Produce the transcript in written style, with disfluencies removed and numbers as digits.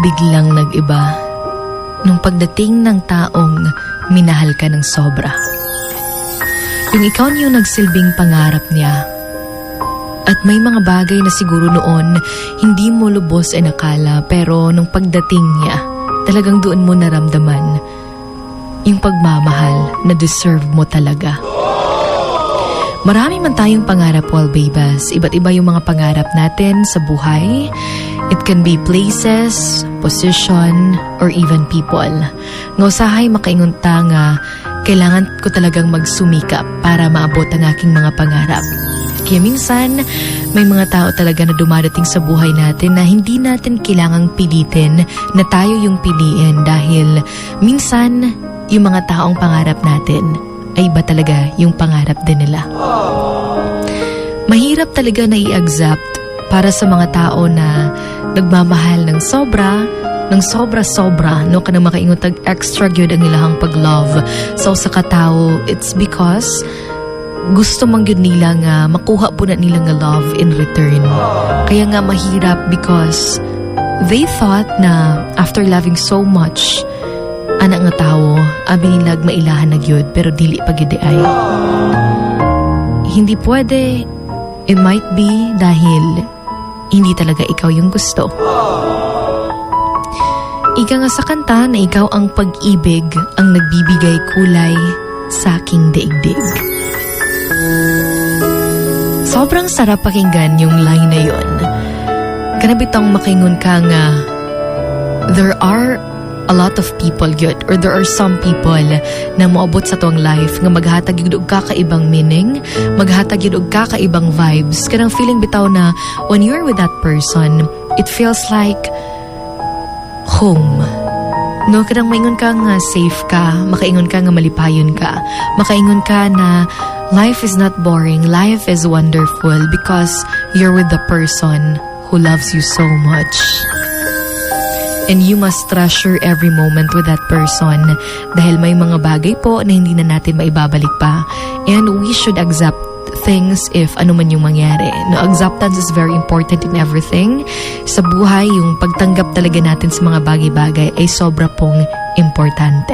biglang nag-iba nung pagdating ng taong minahal ka ng sobra. Yung ikaw yung nagsilbing pangarap niya. At may mga bagay na siguro noon hindi mo lubos ay nakala, pero nung pagdating niya, talagang doon mo naramdaman yung pagmamahal na deserve mo talaga. Marami man tayong pangarap, Wallbabas. Iba't iba yung mga pangarap natin sa buhay. It can be places, position, or even people. Ngausahay makaingunta nga, kailangan ko talagang magsumikap para maabot ang aking mga pangarap. Kaya minsan, may mga tao talaga na dumadating sa buhay natin na hindi natin kailangang pilitin na tayo yung piliin, dahil minsan, yung mga taong pangarap natin ay iba talaga yung pangarap din nila. Mahirap talaga na i-accept para sa mga tao na nagmamahal ng sobra-sobra, no, kanang makaingot ag extra gyud ang ilahang pag-love sa usa ka tawo. It's because gusto man gyud nila nga makuha po na nila nga love in return. Kaya nga mahirap because they thought na after loving so much, anak nga tao, abi nilag mailahan na gyud, pero dili pa gyud ay. Hindi pwede. It might be dahil hindi talaga ikaw yung gusto. Ika nga sa kanta na ikaw ang pag-ibig ang nagbibigay kulay sa aking daigdig. Sobrang sarap pakinggan yung line na yun. Kanabitang makaingon ka nga, there are a lot of people yun, or there are some people na moabot sa tuwang life nga maghatag yun og kakaibang meaning, maghatag yun og kakaibang vibes. Kanang feeling bitaw na when you're with that person, it feels like home. No, kanang maingon ka nga safe ka, makaingon ka nga malipayon ka, makaingon ka na life is not boring, life is wonderful because you're with the person who loves you so much. And you must treasure every moment with that person, dahil may mga bagay po na hindi na natin maibabalik pa. And we should accept things if ano man yung mangyari. No, acceptance is very important in everything. Sa buhay, yung pagtanggap talaga natin sa mga bagay-bagay ay sobra pong importante.